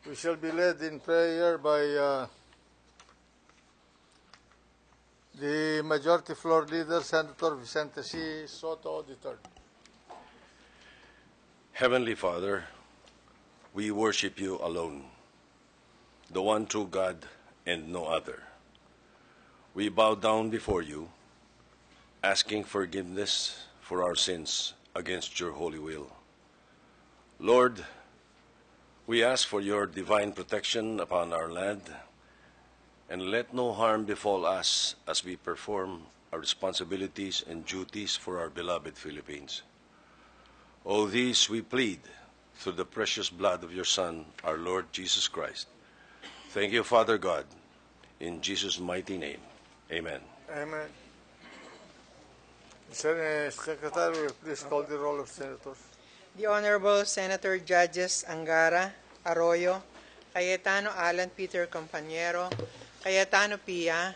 We shall be led in prayer by the Majority Floor Leader, Senator Vicente C. Soto III. Heavenly Father, we worship you alone, the one true God and no other. We bow down before you, asking forgiveness for our sins against your holy will. Lord, we ask for your divine protection upon our land, and let no harm befall us as we perform our responsibilities and duties for our beloved Philippines. All these we plead through the precious blood of your Son, our Lord Jesus Christ. Thank you, Father God, in Jesus' mighty name. Amen. Amen. Secretary, will please call the roll of senators. The Honorable Senator Judges Angara, Arroyo, Cayetano Alan Peter Compañero, Cayetano Pia,